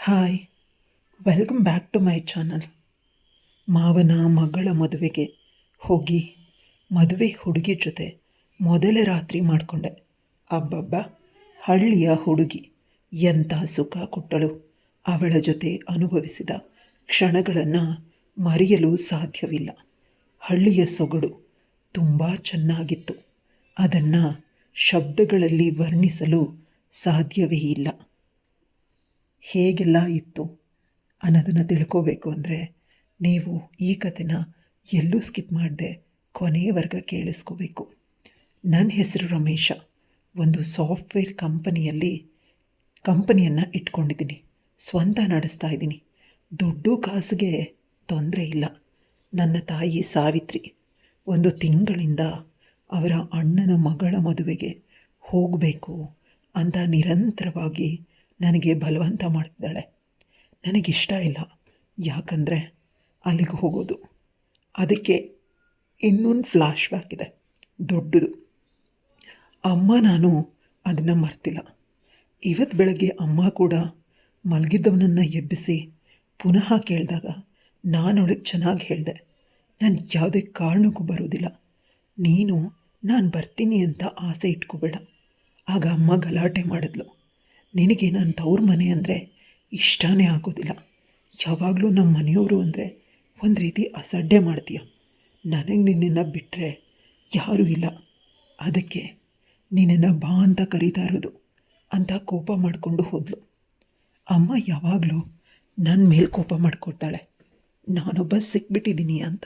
Hi, welcome back to my channel. ಮಾವನ ಮಗಳ ಮದುವೆಗೆ ಹೋಗಿ ಮದುವೆ ಹುಡುಗಿ ಜೊತೆ ಮೊದಲ ರಾತ್ರಿ ಮಾಡಿಕೊಂಡೆ. ಅಬ್ಬಬ್ಬ, ಹಳ್ಳಿಯ ಹುಡುಗಿ ಎಂಥ ಸುಖ ಕೊಟ್ಟಳು. ಅವಳ ಜೊತೆ ಅನುಭವಿಸಿದ ಕ್ಷಣಗಳನ್ನು ಮರೆಯಲು ಸಾಧ್ಯವಿಲ್ಲ. ಹಳ್ಳಿಯ ಸೊಗಡು ತುಂಬ ಚೆನ್ನಾಗಿತ್ತು. ಅದನ್ನು ಶಬ್ದಗಳಲ್ಲಿ ವರ್ಣಿಸಲು ಸಾಧ್ಯವೇ ಇಲ್ಲ. ಹೇಗೆಲ್ಲ ಇತ್ತು ಅನ್ನೋದನ್ನು ತಿಳ್ಕೋಬೇಕು ಅಂದರೆ ನೀವು ಈ ಕಥೆನ ಎಲ್ಲೂ ಸ್ಕಿಪ್ ಮಾಡದೆ ಕೊನೆಯವರೆಗೆ ಕೇಳಿಸ್ಕೋಬೇಕು. ನನ್ನ ಹೆಸರು ರಮೇಶ. ಒಂದು ಸಾಫ್ಟ್ವೇರ್ ಕಂಪನಿಯನ್ನು ಇಟ್ಕೊಂಡಿದ್ದೀನಿ. ಸ್ವಂತ ನಡೆಸ್ತಾ ಇದ್ದೀನಿ. ದುಡ್ಡು ಕಾಸಿಗೆ ತೊಂದರೆ ಇಲ್ಲ. ನನ್ನ ತಾಯಿ ಸಾವಿತ್ರಿ 1 ತಿಂಗಳಿಂದ ಅವರ ಅಣ್ಣನ ಮಗಳ ಮದುವೆಗೆ ಹೋಗಬೇಕು ಅಂತ ನಿರಂತರವಾಗಿ ನನಗೆ ಬಲವಂತ ಮಾಡ್ತಿದ್ದಾಳೆ. ನನಗಿಷ್ಟ ಇಲ್ಲ, ಯಾಕಂದರೆ ಅಲ್ಲಿಗೆ ಹೋಗೋದು. ಅದಕ್ಕೆ ಇನ್ನೊಂದು ಫ್ಲ್ಯಾಶ್ ಬ್ಯಾಕ್ ಇದೆ, ದೊಡ್ಡದು. ನಾನು ಅದನ್ನು ಮರ್ತಿಲ್ಲ. ಇವತ್ತು ಬೆಳಗ್ಗೆ ಅಮ್ಮ ಕೂಡ ಮಲಗಿದ್ದವನನ್ನು ಎಬ್ಬಿಸಿ ಪುನಃ ಕೇಳಿದಾಗ ನಾನು ಅವಳಿಗೆ ಚೆನ್ನಾಗಿ ಹೇಳಿದೆ, ನಾನು ಯಾವುದೇ ಕಾರಣಕ್ಕೂ ಬರೋದಿಲ್ಲ. ನಾನು ಬರ್ತೀನಿ ಅಂತ ಆಸೆ ಇಟ್ಕೋಬೇಡ. ಆಗ ಅಮ್ಮ ಗಲಾಟೆ ಮಾಡಿದ್ಲು, ನಿನಗೆ ನನ್ನ ತವ್ರ ಮನೆ ಅಂದರೆ ಇಷ್ಟನೇ ಆಗೋದಿಲ್ಲ. ಯಾವಾಗಲೂ ನಮ್ಮ ಮನೆಯವರು ಅಂದರೆ ಒಂದು ರೀತಿ ಅಸಡ್ಡೆ ಮಾಡ್ತೀಯ. ನನಗೆ ನಿನ್ನನ್ನು ಬಿಟ್ಟರೆ ಯಾರೂ ಇಲ್ಲ. ಅದಕ್ಕೆ ನಿನ್ನನ್ನು ಬಾ ಅಂತ ಕರೀತಾ ಇರೋದು ಅಂತ ಕೋಪ ಮಾಡಿಕೊಂಡು ಹೋದ್ಲು. ಅಮ್ಮ ಯಾವಾಗಲೂ ನನ್ನ ಮೇಲೆ ಕೋಪ ಮಾಡ್ಕೊಡ್ತಾಳೆ, ನಾನೊಬ್ಬ ಸಿಕ್ಬಿಟ್ಟಿದ್ದೀನಿ ಅಂತ.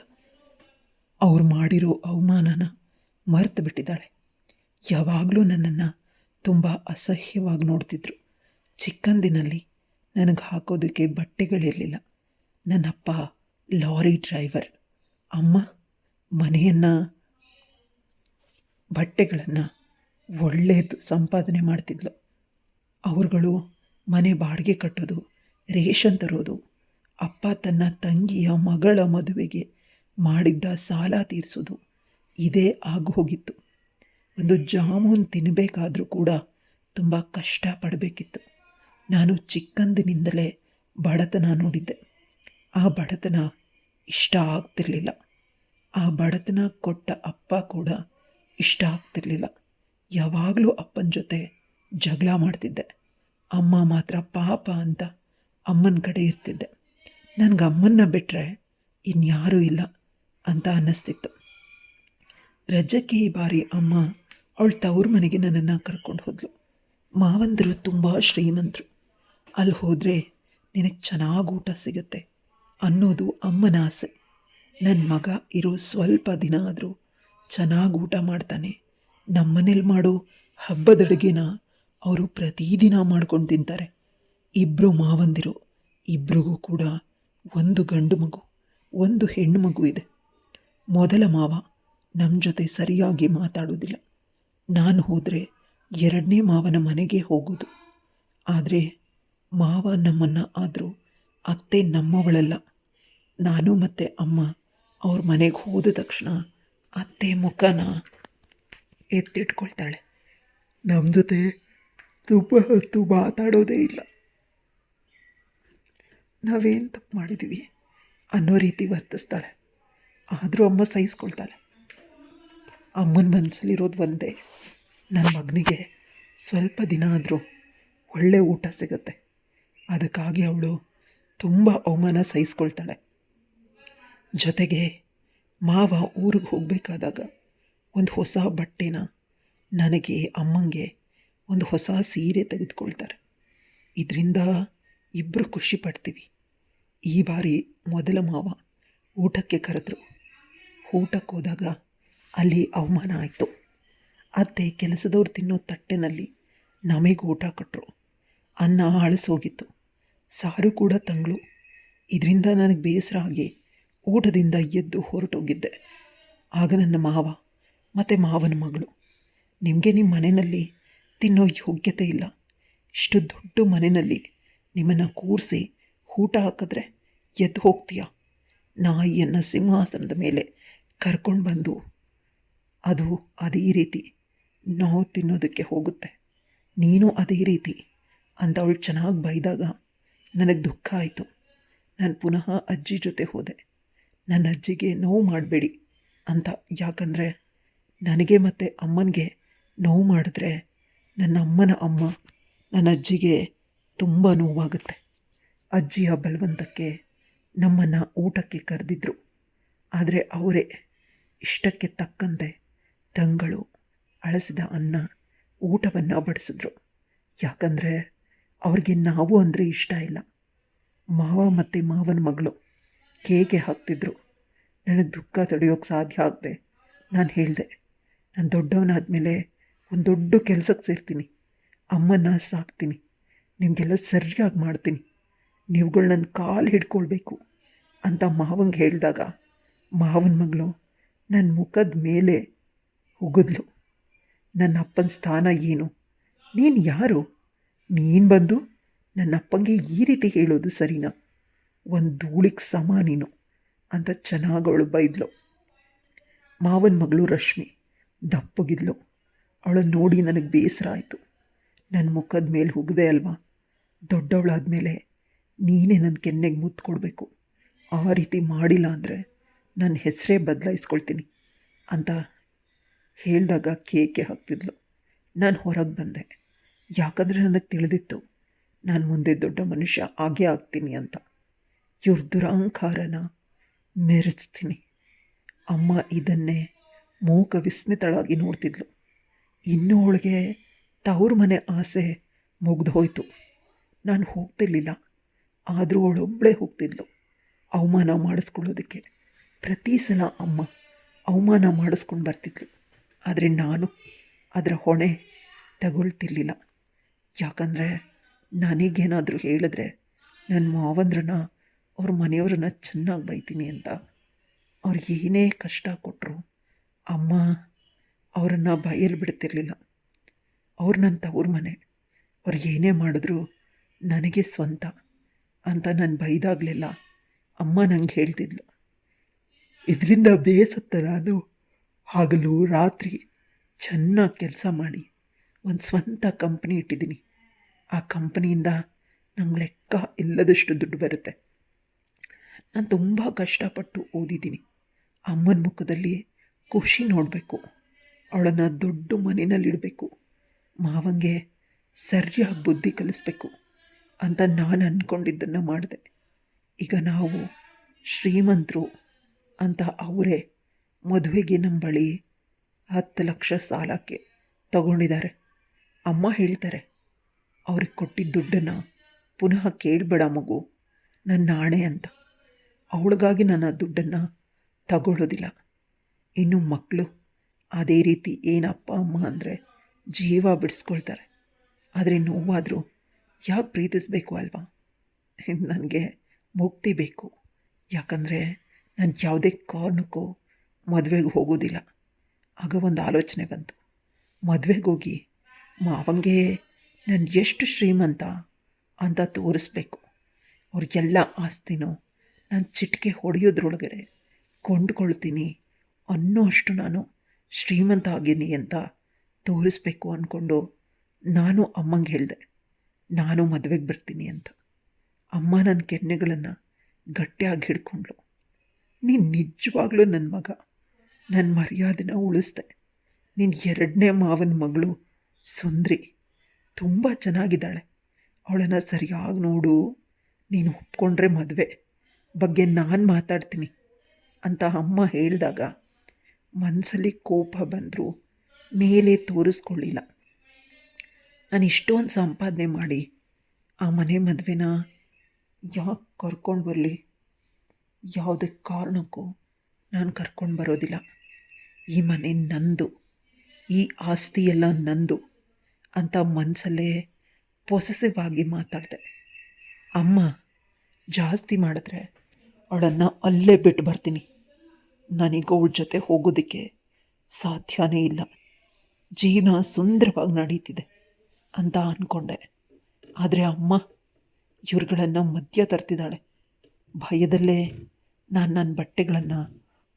ಅವ್ರು ಮಾಡಿರೋ ಅವಮಾನನ ಮರೆತು ಬಿಟ್ಟಿದ್ದಾಳೆ. ಯಾವಾಗಲೂ ನನ್ನನ್ನು ತುಂಬ ಅಸಹ್ಯವಾಗಿ ನೋಡ್ತಿದ್ರು. ಚಿಕ್ಕಂದಿನಲ್ಲಿ ನನಗೆ ಹಾಕೋದಕ್ಕೆ ಬಟ್ಟೆಗಳಿರಲಿಲ್ಲ. ನನ್ನಪ್ಪ ಲಾರಿ ಡ್ರೈವರ್, ಅಮ್ಮ ಮನೆಯನ್ನು ಬಟ್ಟೆಗಳನ್ನು ಒಳ್ಳೆಯದು ಸಂಪಾದನೆ ಮಾಡ್ತಿದ್ಲು. ಅವ್ರುಗಳು ಮನೆ ಬಾಡಿಗೆ ಕಟ್ಟೋದು, ರೇಷನ್ ತರೋದು, ಅಪ್ಪ ತನ್ನ ತಂಗಿಯ ಮಗಳ ಮದುವೆಗೆ ಮಾಡಿದ್ದ ಸಾಲ ತೀರಿಸೋದು, ಇದೇ ಆಗೋಗಿತ್ತು. ಒಂದು ಜಾಮೂನು ತಿನ್ನಬೇಕಾದ್ರೂ ಕೂಡ ತುಂಬ ಕಷ್ಟಪಡಬೇಕಿತ್ತು. ನಾನು ಚಿಕ್ಕಂದಿನಿಂದಲೇ ಬಡತನ ನೋಡಿದ್ದೆ. ಆ ಬಡತನ ಇಷ್ಟ ಆಗ್ತಿರಲಿಲ್ಲ. ಆ ಬಡತನ ಕೊಟ್ಟ ಅಪ್ಪ ಕೂಡ ಇಷ್ಟ ಆಗ್ತಿರಲಿಲ್ಲ. ಯಾವಾಗಲೂ ಅಪ್ಪನ ಜೊತೆ ಜಗಳ ಮಾಡ್ತಿದ್ದೆ. ಅಮ್ಮ ಮಾತ್ರ ಪಾಪ ಅಂತ ಅಮ್ಮನ ಕಡೆ ಇರ್ತಿದ್ದೆ. ನನಗೆ ಅಮ್ಮನ್ನ ಬಿಟ್ಟರೆ ಇನ್ಯಾರೂ ಇಲ್ಲ ಅಂತ ಅನ್ನಿಸ್ತಿತ್ತು. ರಜಕ್ಕೆ ಈ ಬಾರಿ ಅಮ್ಮ ಅವಳ ತವ್ರ ಮನೆಗೆ ನನ್ನನ್ನು ಕರ್ಕೊಂಡು ಹೋದ್ಲು. ಮಾವಂದರು ತುಂಬ ಶ್ರೀಮಂತರು. ಅಲ್ಲಿ ಹೋದರೆ ನಿನಗೆ ಚೆನ್ನಾಗಿ ಊಟ ಸಿಗುತ್ತೆ ಅನ್ನೋದು ಅಮ್ಮನ ಆಸೆ. ನನ್ನ ಮಗ ಇರೋ ಸ್ವಲ್ಪ ದಿನ ಆದರೂ ಚೆನ್ನಾಗಿ ಊಟ ಮಾಡ್ತಾನೆ. ನಮ್ಮನೇಲಿ ಮಾಡೋ ಹಬ್ಬದ ಅಡುಗೆನ ಅವರು ಪ್ರತಿದಿನ ಮಾಡ್ಕೊಂಡು ತಿಂತಾರೆ. 2 ಮಾವಂದಿರು, ಇಬ್ರಿಗೂ ಕೂಡ 1 ಗಂಡು ಮಗು, 1 ಹೆಣ್ಣು ಮಗು ಇದೆ. ಮೊದಲ ಮಾವ ನಮ್ಮ ಜೊತೆ ಸರಿಯಾಗಿ ಮಾತಾಡೋದಿಲ್ಲ. ನಾನು ಹೋದರೆ 2ನೇ ಮಾವನ ಮನೆಗೆ ಹೋಗೋದು. ಆದರೆ ಮಾವ ನಮ್ಮನ್ನು ಆದರೂ ಅತ್ತೆ ನಮ್ಮವಳಲ್ಲ. ನಾನು ಮತ್ತು ಅಮ್ಮ ಅವ್ರ ಮನೆಗೆ ಹೋದ ತಕ್ಷಣ ಅತ್ತೆ ಮುಖನ ಎತ್ತಿಟ್ಕೊಳ್ತಾಳೆ. ನಮ್ಮ ಜೊತೆ ತುಂಬ ಹೊತ್ತು ಮಾತಾಡೋದೇ ಇಲ್ಲ. ನಾವೇನು ತಪ್ಪು ಮಾಡಿದ್ದೀವಿ ಅನ್ನೋ ರೀತಿ ವರ್ತಿಸ್ತಾಳೆ. ಆದರೂ ಅಮ್ಮ ಸಹಿಸ್ಕೊಳ್ತಾಳೆ. ಅಮ್ಮನ ಮನಸ್ಸಲ್ಲಿರೋದು ಒಂದೇ, ನನ್ನ ಮಗನಿಗೆ ಸ್ವಲ್ಪ ದಿನ ಆದರೂ ಒಳ್ಳೆ ಊಟ ಸಿಗುತ್ತೆ. ಅದಕ್ಕಾಗಿ ಅವಳು ತುಂಬ ಅವಮಾನ ಸಹಿಸ್ಕೊಳ್ತಾಳೆ. ಜೊತೆಗೆ ಮಾವ ಊರಿಗೆ ಹೋಗಬೇಕಾದಾಗ ಒಂದು ಹೊಸ ಬಟ್ಟೆನ ನನಗೆ ಅಮ್ಮಂಗೆ ಒಂದು ಹೊಸ ಸೀರೆ ತೆಗೆದುಕೊಳ್ತಾರೆ. ಇದರಿಂದ ಇಬ್ಬರು ಖುಷಿ ಪಡ್ತೀವಿ. ಈ ಬಾರಿ ಮೊದಲ ಮಾವ ಊಟಕ್ಕೆ ಕರೆದ್ರು. ಊಟಕ್ಕೆ ಹೋದಾಗ ಅಲ್ಲಿ ಅವಮಾನ ಆಯಿತು. ಅತ್ತೆ ಕೆಲಸದವ್ರು ತಿನ್ನೋ ತಟ್ಟೆನಲ್ಲಿ ನಮಗೆ ಊಟ ಕೊಟ್ಟರು. ಅನ್ನ ಆಳಿಸೋಗಿತ್ತು, ಸಾರು ಕೂಡ ತಂಗಳು. ಇದರಿಂದ ನನಗೆ ಬೇಸರ ಆಗಿ ಊಟದಿಂದ ಎದ್ದು ಹೊರಟೋಗಿದ್ದೆ. ಆಗ ನನ್ನ ಮಾವ ಮತ್ತು ಮಾವನ ಮಗಳು, ನಿಮಗೆ ನಿಮ್ಮ ಮನೆಯಲ್ಲಿ ತಿನ್ನೋ ಯೋಗ್ಯತೆ ಇಲ್ಲ. ಇಷ್ಟು ದೊಡ್ಡ ಮನೆಯಲ್ಲಿ ನಿಮ್ಮನ್ನು ಕೂರಿಸಿ ಊಟ ಹಾಕಿದ್ರೆ ಎದ್ದು ಹೋಗ್ತೀಯ? ನಾಯಿಯನ್ನು ಸಿಂಹಾಸನದ ಮೇಲೆ ಕರ್ಕೊಂಡು ಬಂದು ಅದು ಅದೇ ರೀತಿ ನಾವು ತಿನ್ನೋದಕ್ಕೆ ಹೋಗುತ್ತೆ. ನೀನು ಅದೇ ರೀತಿ ಅಂತ ಅವಳು ಚೆನ್ನಾಗಿ ಬೈದಾಗ ನನಗೆ ದುಃಖ ಆಯಿತು. ನಾನು ಪುನಃ ಅಜ್ಜಿ ಜೊತೆ ಹೋದೆ. ನನ್ನ ಅಜ್ಜಿಗೆ ನೋವು ಮಾಡಬೇಡಿ ಅಂತ. ಯಾಕಂದರೆ ನನಗೆ ಮತ್ತು ಅಮ್ಮನಿಗೆ ನೋವು ಮಾಡಿದ್ರೆ ನನ್ನ ಅಮ್ಮನ ಅಮ್ಮ ನನ್ನ ಅಜ್ಜಿಗೆ ತುಂಬ ನೋವಾಗುತ್ತೆ. ಅಜ್ಜಿಯ ಬಲವಂತಕ್ಕೆ ನಮ್ಮನ್ನು ಊಟಕ್ಕೆ ಕರೆದಿದ್ರು. ಆದರೆ ಅವರೇ ಇಷ್ಟಕ್ಕೆ ತಕ್ಕಂತೆ ತಂಗಳು ಅಳಸಿದ ಅನ್ನ ಊಟವನ್ನು ಬಡಿಸಿದ್ರು. ಯಾಕಂದರೆ ಅವ್ರಿಗೆ ನಾವು ಅಂದರೆ ಇಷ್ಟ ಇಲ್ಲ. ಮಾವ ಮತ್ತು ಮಾವನ ಮಗಳು ಕೇಕೆ ಹಾಕ್ತಿದ್ರು. ನನಗೆ ದುಃಖ ತಡೆಯೋಕ್ಕೆ ಸಾಧ್ಯ ಆಗದೆ ನಾನು ಹೇಳಿದೆ, ನಾನು ದೊಡ್ಡವನಾದಮೇಲೆ ಒಂದು ದೊಡ್ಡ ಕೆಲಸಕ್ಕೆ ಸೇರ್ತೀನಿ, ಅಮ್ಮನ ಸಾಕ್ತೀನಿ, ನಿಮಗೆಲ್ಲ ಸರಿಯಾಗಿ ಮಾಡ್ತೀನಿ, ನೀವುಗಳು ನನ್ನ ಕಾಲು ಹಿಡ್ಕೊಳ್ಬೇಕು ಅಂತ ಮಾವಂಗೆ ಹೇಳಿದಾಗ ಮಾವನ ಮಗಳು ನನ್ನ ಮುಖದ ಮೇಲೆ ಉಗಿದ್ಲು. ನನ್ನ ಅಪ್ಪನ ಸ್ಥಾನ ಏನು? ನೀನು ಯಾರು? ನೀನು ಬಂದು ನನ್ನ ಅಪ್ಪಂಗೆ ಈ ರೀತಿ ಹೇಳೋದು ಸರಿನಾ? ಒಂದು ಧೂಳಿಗೆ ಸಮ ನೀನು ಅಂತ ಚೆನ್ನಾಗಿ ಅವಳು ಬೈದ್ಲು. ಮಾವನ ಮಗಳು ರಶ್ಮಿ ದಪ್ಪಗಿದ್ಲು. ಅವಳನ್ನು ನೋಡಿ ನನಗೆ ಬೇಸರ ಆಯಿತು. ನನ್ನ ಮುಖದ ಮೇಲೆ ಹುಗ್ದೆ ಅಲ್ವಾ, ದೊಡ್ಡವಳಾದಮೇಲೆ ನೀನೇ ನನ್ನ ಕೆನ್ನೆಗೆ ಮುತ್ತು ಕೊಡಬೇಕು. ಆ ರೀತಿ ಮಾಡಿಲ್ಲ ಅಂದರೆ ನನ್ನ ಹೆಸರೇ ಬದಲಾಯಿಸ್ಕೊಳ್ತೀನಿ ಅಂತ ಹೇಳಿದಾಗ ಕೇಕೆ ಹಾಕ್ತಿದ್ಲು. ನಾನು ಹೊರಗೆ ಬಂದೆ. ಯಾಕಂದರೆ ನನಗೆ ತಿಳಿದಿತ್ತು ನಾನು ಮುಂದೆ ದೊಡ್ಡ ಮನುಷ್ಯ ಆಗೇ ಆಗ್ತೀನಿ ಅಂತ. ಇವ್ರ ದುರಹಂಕಾರನ ಮೆರೆಸ್ತೀನಿ. ಅಮ್ಮ ಇದನ್ನೇ ಮೂಕ ವಿಸ್ಮಿತಳಾಗಿ ನೋಡ್ತಿದ್ಲು. ಇನ್ನೂ ಅವಳಿಗೆ ತವ್ರ ಮನೆ ಆಸೆ ಮುಗ್ದು ಹೋಯಿತು. ನಾನು ಹೋಗ್ತಿರ್ಲಿಲ್ಲ, ಆದರೂ ಅವಳೊಬ್ಬಳೇ ಹೋಗ್ತಿದ್ಲು ಅವಮಾನ ಮಾಡಿಸ್ಕೊಳ್ಳೋದಕ್ಕೆ. ಪ್ರತಿ ಸಲ ಅಮ್ಮ ಅವಮಾನ ಮಾಡಿಸ್ಕೊಂಡು ಬರ್ತಿದ್ಲು. ಆದರೆ ನಾನು ಅದರ ಹೊಣೆ ತಗೊಳ್ತಿರ್ಲಿಲ್ಲ. ಯಾಕಂದರೆ ನನಗೇನಾದರೂ ಹೇಳಿದ್ರೆ ನನ್ನ ಮಾವಂದ್ರನ್ನ ಅವ್ರ ಮನೆಯವ್ರನ್ನ ಚೆನ್ನಾಗಿ ಬೈತೀನಿ ಅಂತ. ಅವ್ರಿಗೆ ಏನೇ ಕಷ್ಟ ಕೊಟ್ಟರು ಅಮ್ಮ ಅವರನ್ನು ಬೈಯಲ್ಲಿ ಬಿಡ್ತಿರ್ಲಿಲ್ಲ. ಅವ್ರು ನನ್ನ ತವ್ರ ಮನೆ, ಅವ್ರು ಏನೇ ಮಾಡಿದ್ರು ನನಗೆ ಸ್ವಂತ ಅಂತ ನಾನು ಬೈದಾಗಲೆಲ್ಲ ಅಮ್ಮ ನಂಗೆ ಹೇಳ್ತಿದ್ಲು. ಇದರಿಂದ ಬೇಸತ್ತ ನಾನು ಹಗಲು ರಾತ್ರಿ ಚೆನ್ನಾಗಿ ಕೆಲಸ ಮಾಡಿ ಒಂದು ಸ್ವಂತ ಕಂಪ್ನಿ ಇಟ್ಟಿದ್ದೀನಿ. ಆ ಕಂಪ್ನಿಯಿಂದ ನಂಗೆ ಲೆಕ್ಕ ಇಲ್ಲದಷ್ಟು ದುಡ್ಡು ಬರುತ್ತೆ. ನಾನು ತುಂಬ ಕಷ್ಟಪಟ್ಟು ಓದಿದ್ದೀನಿ. ಅಮ್ಮನ ಮುಖದಲ್ಲಿ ಖುಷಿ ನೋಡಬೇಕು, ಅವಳನ್ನು ದೊಡ್ಡ ಮನೆಯಲ್ಲಿಡಬೇಕು, ಮಾವಂಗೆ ಸರಿಯಾಗಿ ಬುದ್ಧಿ ಕಲಿಸ್ಬೇಕು ಅಂತ ನಾನು ಅಂದ್ಕೊಂಡಿದ್ದನ್ನು ಮಾಡಿದೆ. ಈಗ ನಾವು ಶ್ರೀಮಂತರು ಅಂತ ಅವರೇ ಮದುವೆಗೆ ನಮ್ಮ ಬಳಿ 10 ಲಕ್ಷ ಸಾಲಕ್ಕೆ ತಗೊಂಡಿದ್ದಾರೆ. ಅಮ್ಮ ಹೇಳ್ತಾರೆ, ಅವ್ರಿಗೆ ಕೊಟ್ಟಿದ್ದ ದುಡ್ಡನ್ನು ಪುನಃ ಕೇಳಬೇಡ ಮಗು, ನನ್ನ ನಾಣೆ ಅಂತ. ಅವಳಿಗಾಗಿ ನಾನು ಆ ದುಡ್ಡನ್ನು ತಗೊಳ್ಳೋದಿಲ್ಲ. ಇನ್ನು ಮಕ್ಕಳು ಅದೇ ರೀತಿ ಏನಪ್ಪ ಅಮ್ಮ ಅಂದರೆ ಜೀವ ಬಿಡಿಸ್ಕೊಳ್ತಾರೆ. ಆದರೆ ನೋವಾದರೂ ಯಾಕೆ ಪ್ರೀತಿಸಬೇಕು ಅಲ್ವಾ? ನನಗೆ ಮುಕ್ತಿ ಬೇಕು. ಯಾಕಂದರೆ ನಾನು ಯಾವುದೇ ಕಾರಣಕ್ಕೂ ಮದುವೆಗೆ ಹೋಗೋದಿಲ್ಲ. ಆಗ ಒಂದು ಆಲೋಚನೆ ಬಂತು, ಮದುವೆಗೆ ಹೋಗಿ ಮಾವಂಗೆ ನಾನು ಎಷ್ಟು ಶ್ರೀಮಂತ ಅಂತ ತೋರಿಸ್ಬೇಕು. ಅವ್ರಿಗೆಲ್ಲ ಆಸ್ತಿನೂ ನಾನು ಚಿಟಿಕೆ ಹೊಡೆಯೋದ್ರೊಳಗಡೆ ಕೊಂಡ್ಕೊಳ್ತೀನಿ ಅನ್ನೋ ಅಷ್ಟು ನಾನು ಶ್ರೀಮಂತ ಆಗೀನಿ ಅಂತ ತೋರಿಸ್ಬೇಕು ಅಂದ್ಕೊಂಡು ನಾನು ಅಮ್ಮಂಗೆ ಹೇಳಿದೆ, ನಾನು ಮದುವೆಗೆ ಬರ್ತೀನಿ ಅಂತ. ಅಮ್ಮ ನನ್ನ ಕೆನ್ನೆಗಳನ್ನು ಗಟ್ಟಿಯಾಗಿ ಹಿಡ್ಕೊಂಡ್ಳು. ನೀನು ನಿಜವಾಗ್ಲೂ ನನ್ನ ಮಗ, ನನ್ನ ಮರ್ಯಾದೆನ ಉಳಿಸ್ದೆ. ನೀನು 2ನೇ ಮಾವನ ಮಗಳು ಸುಂದ್ರಿ ತುಂಬ ಚೆನ್ನಾಗಿದ್ದಾಳೆ, ಅವಳನ್ನು ಸರಿಯಾಗಿ ನೋಡು, ನೀನು ಒಪ್ಕೊಂಡ್ರೆ ಮದುವೆ ಬಗ್ಗೆ ನಾನು ಮಾತಾಡ್ತೀನಿ ಅಂತ ಅಮ್ಮ ಹೇಳಿದಾಗ ಮನಸ್ಸಲ್ಲಿ ಕೋಪ ಬಂದರೂ ಮೇಲೆ ತೋರಿಸ್ಕೊಳ್ಳಿಲ್ಲ. ನಾನು ಇಷ್ಟೊಂದು ಸಂಪಾದನೆ ಮಾಡಿ ಆ ಮನೆ ಮದುವೆನ ಯಾಕೆ ಕರ್ಕೊಂಡು ಬರಲಿ? ಯಾವುದೇ ಕಾರಣಕ್ಕೂ ನಾನು ಕರ್ಕೊಂಡು ಬರೋದಿಲ್ಲ. ಈ ಮನೆ ನಂದು, ಈ ಆಸ್ತಿ ಎಲ್ಲ ನಂದು ಅಂತ ಮನಸ್ಸಲ್ಲೇ ಪೊಸೆಸಿವ್ ಆಗಿ ಮಾತಾಡಿದೆ. ಅಮ್ಮ ಜಾಸ್ತಿ ಮಾಡಿದ್ರೆ ಅವಳನ್ನು ಅಲ್ಲೇ ಬಿಟ್ಟು ಬರ್ತೀನಿ. ನನಗೆ ಅವಳ ಜೊತೆ ಹೋಗೋದಕ್ಕೆ ಸಾಧ್ಯನೇ ಇಲ್ಲ. ಜೀವನ ಸುಂದರವಾಗಿ ನಡೀತಿದೆ ಅಂತ ಅಂದ್ಕೊಂಡೆ. ಆದರೆ ಅಮ್ಮ ಇವ್ರುಗಳನ್ನು ಮಧ್ಯ ತರ್ತಿದ್ದಾಳೆ. ಭಯದಲ್ಲೇ ನಾನು ನನ್ನ ಬಟ್ಟೆಗಳನ್ನು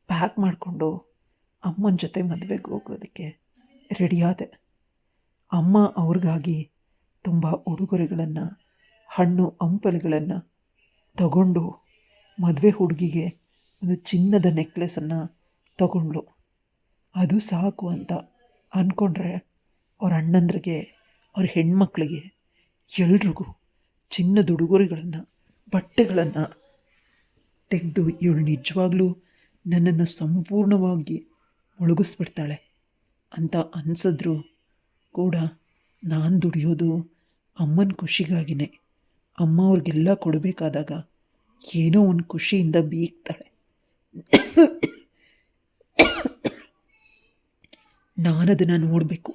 ಪ್ಯಾಕ್ ಮಾಡಿಕೊಂಡು ಅಮ್ಮನ ಜೊತೆ ಮದುವೆಗೆ ಹೋಗೋದಕ್ಕೆ ರೆಡಿಯಾದೆ. ಅಮ್ಮ ಅವ್ರಿಗಾಗಿ ತುಂಬ ಉಡುಗೊರೆಗಳನ್ನು ಹಣ್ಣು ಹಂಪಲುಗಳನ್ನು ತಗೊಂಡು ಮದುವೆ ಹುಡುಗಿಗೆ ಒಂದು ಚಿನ್ನದ ನೆಕ್ಲೆಸನ್ನು ತಗೊಂಡ್ಳು. ಅದು ಸಾಕು ಅಂತ ಅಂದ್ಕೊಂಡ್ರೆ ಅವ್ರ ಅಣ್ಣಂದ್ರಿಗೆ, ಅವ್ರ ಹೆಣ್ಮಕ್ಳಿಗೆ ಎಲ್ರಿಗೂ ಚಿನ್ನದ ಉಡುಗೊರೆಗಳನ್ನು, ಬಟ್ಟೆಗಳನ್ನು ತೆಗೆದು ಇವಳು ನಿಜವಾಗ್ಲೂ ನನ್ನನ್ನು ಸಂಪೂರ್ಣವಾಗಿ ಮುಳುಗಿಸ್ಬಿಡ್ತಾಳೆ ಅಂತ ಅನಿಸಿದ್ರು ಕೂಡ ನಾನು ದುಡಿಯೋದು ಅಮ್ಮನ ಖುಷಿಗಾಗಿನೇ. ಅಮ್ಮ ಅವ್ರಿಗೆಲ್ಲ ಕೊಡಬೇಕಾದಾಗ ಏನೋ ಒಂದು ಖುಷಿಯಿಂದ ಬೀಗ್ತಾಳೆ. ನಾನದನ್ನು ನೋಡಬೇಕು